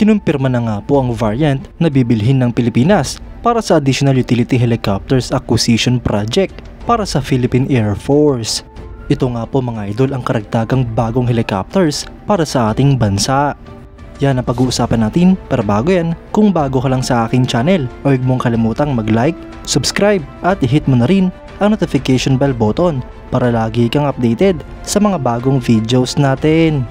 kinumpirma na nga po ang variant na bibilhin ng Pilipinas para sa Additional Utility Helicopters Acquisition Project para sa Philippine Air Force. Ito nga po mga idol ang karagdagang bagong helicopters para sa ating bansa. Yan ang pag-uusapan natin, pero bago yan, kung bago ka lang sa aking channel, huwag mong kalimutang mag-like, subscribe at i-hit mo na rin ang notification bell button para lagi kang updated sa mga bagong videos natin.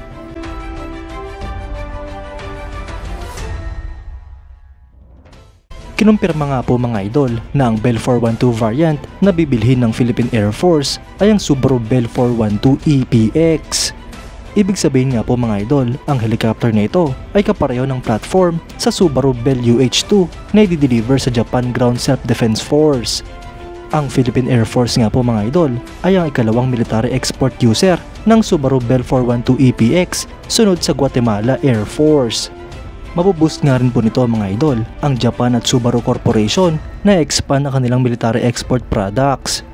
Kinumpirma nga po mga idol na ang Bell 412 variant na bibilhin ng Philippine Air Force ay ang Subaru Bell 412 EPX. Ibig sabihin nga po mga idol, ang helicopter na ito ay kapareho ng platform sa Subaru Bell UH-2 na i-deliver sa Japan Ground Self-Defense Force. Ang Philippine Air Force nga po mga idol ay ang ikalawang military export user ng Subaru Bell 412 EPX sunod sa Guatemala Air Force. Mabuboost nga rin po nito mga idol ang Japan at Subaru Corporation na expand ang kanilang military export products.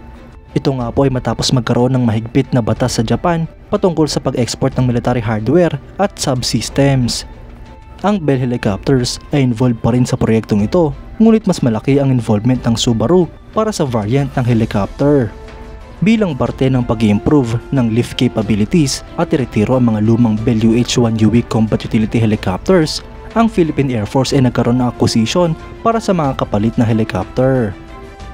Ito nga po ay matapos magkaroon ng mahigpit na batas sa Japan patungkol sa pag-export ng military hardware at subsystems. Ang Bell Helicopters ay involved pa rin sa proyektong ito, ngunit mas malaki ang involvement ng Subaru para sa variant ng helicopter. Bilang parte ng pag-i-improve ng lift capabilities at iretiro ang mga lumang Bell UH-1UE Combat Utility Helicopters, ang Philippine Air Force ay nagkaroon ng acquisition para sa mga kapalit na helicopter.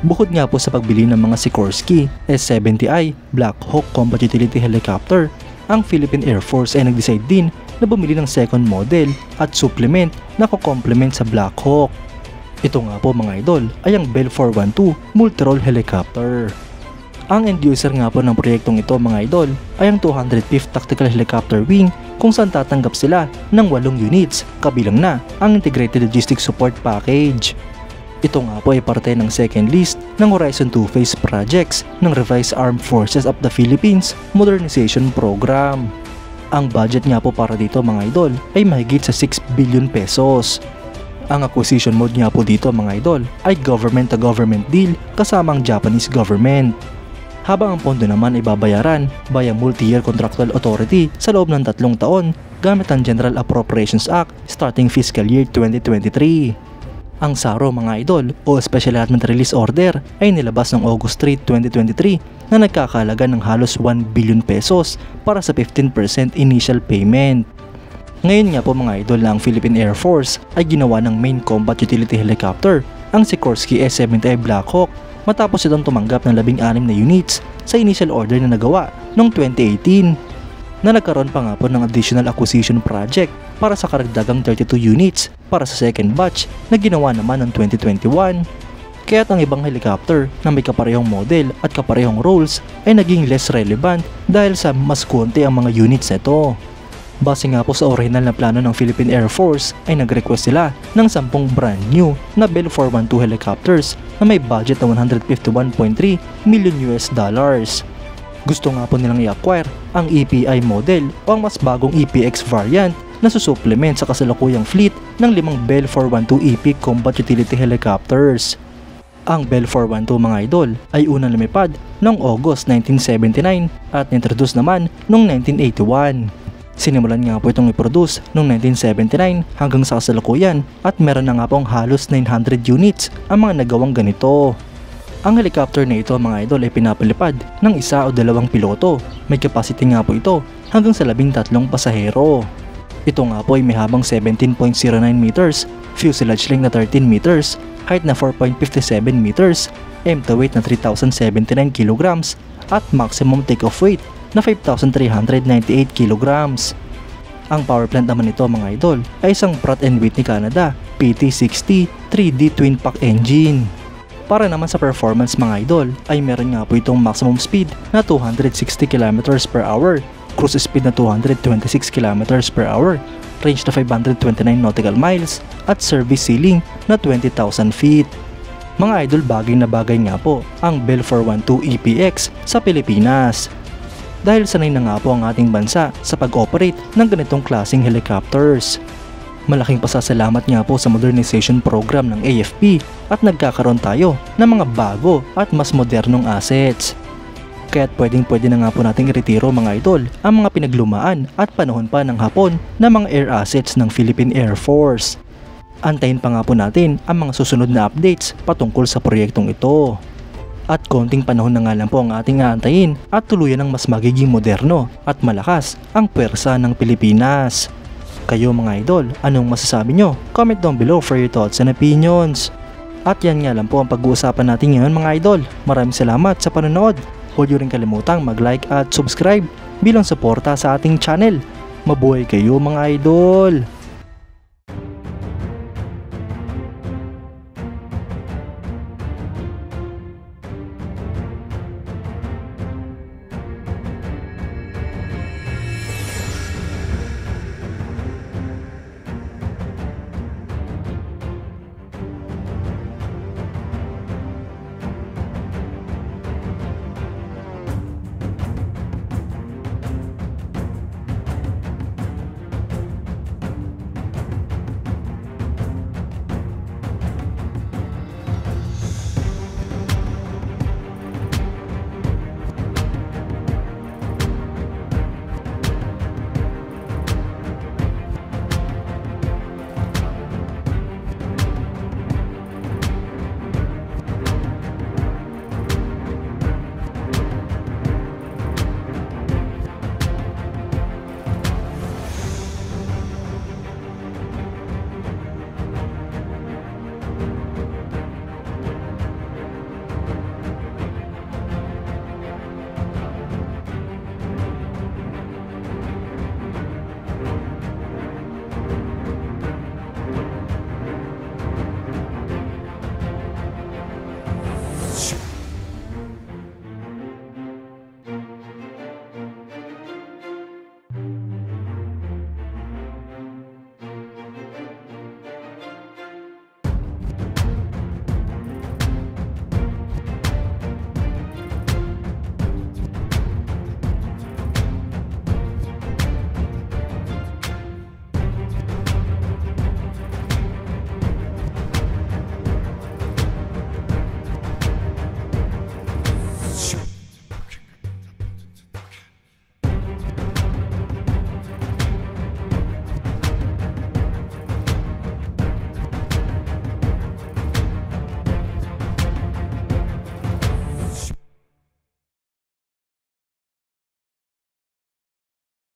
Bukod nga po sa pagbili ng mga Sikorsky S-70i Black Hawk Combat Utility Helicopter, ang Philippine Air Force ay nag-decide din na bumili ng second model at supplement na ko-complement sa Black Hawk. Ito nga po mga idol ay ang Bell 412 Multirole Helicopter. Ang end user nga po ng proyektong ito mga idol ay ang 205th Tactical Helicopter Wing kung saan tatanggap sila ng 8 units kabilang na ang Integrated Logistics Support Package. Ito nga po ay parte ng second list ng Horizon 2 Phase Projects ng Revised Armed Forces of the Philippines Modernization Program. Ang budget nga po para dito mga idol ay mahigit sa 6 billion pesos. Ang acquisition mode nga po dito mga idol ay government to government deal kasama ang Japanese government. Habang ang pondo naman ay babayaran via multi-year contractual authority sa loob ng 3 taon gamit ang General Appropriations Act starting fiscal year 2023. Ang SARO mga idol o Special Allotment Release Order ay nilabas ng August 3, 2023 na nagkakahalaga ng halos 1 billion pesos para sa 15% initial payment. Ngayon nga po mga idol na ang Philippine Air Force ay ginawa ng main combat utility helicopter, ang Sikorsky S-70i Black Hawk, matapos itong tumanggap ng 16 na units sa initial order na nagawa noong 2018 na nagkaroon pa nga po ng additional acquisition project para sa karagdagang 32 units para sa second batch na ginawa naman noong 2021. Kaya't ang ibang helicopter na may kaparehong model at kaparehong roles ay naging less relevant dahil sa mas konti ang mga units nito. Base nga po sa original na plano ng Philippine Air Force ay nag-request sila ng 10 brand new na Bell 412 helicopters na may budget na 151.3 million US dollars. Gusto nga po nilang i-acquire ang EPI model o ang mas bagong EPX variant na susupplement sa kasalukuyang fleet ng 5 Bell 412 EP Combat Utility Helicopters. Ang Bell 412 mga idol ay unang lumipad noong August 1979 at introduce naman noong 1981. Sinimulan nga po itong i-produce noong 1979 hanggang sa kasalukuyan at meron na nga pong halos 900 units ang mga nagawang ganito. Ang helicopter na ito mga idol ay pinapalipad ng 1 o 2 piloto. May capacity nga po ito hanggang sa 13 pasahero. Ito nga po ay may habang 17.09 meters, fuselage length na 13 meters, height na 4.57 meters, empty weight na 3,079 kilograms at maximum takeoff weight na 5,398 kilograms. Ang power plant naman nito mga idol ay isang Pratt & Whitney Canada PT60 3D Twin Pack engine. Para naman sa performance mga idol ay meron nga po itong maximum speed na 260 km per hour, cruise speed na 226 km per hour, range na 529 nautical miles at service ceiling na 20,000 feet. Mga idol, bagay na bagay nga po ang Bell 412 EPX sa Pilipinas. Dahil sanay na nga po ang ating bansa sa pag-operate ng ganitong klaseng helicopters. Malaking pasasalamat nga po sa modernization program ng AFP at nagkakaroon tayo ng mga bago at mas modernong assets. Kaya't pwede na nga po nating iretiro mga idol ang mga pinaglumaan at panahon pa ng Hapon na mga air assets ng Philippine Air Force. Antayin pa nga po natin ang mga susunod na updates patungkol sa proyektong ito. At konting panahon na nga lang po ang ating aantayin at tuluyan ng mas magiging moderno at malakas ang pwersa ng Pilipinas. Kayo mga idol, anong masasabi nyo? Comment down below for your thoughts and opinions. At yan nga lang po ang pag-uusapan natin ngayon mga idol. Maraming salamat sa panonood. Huwag nyo rin kalimutang mag-like at subscribe bilang suporta sa ating channel. Mabuhay kayo mga idol!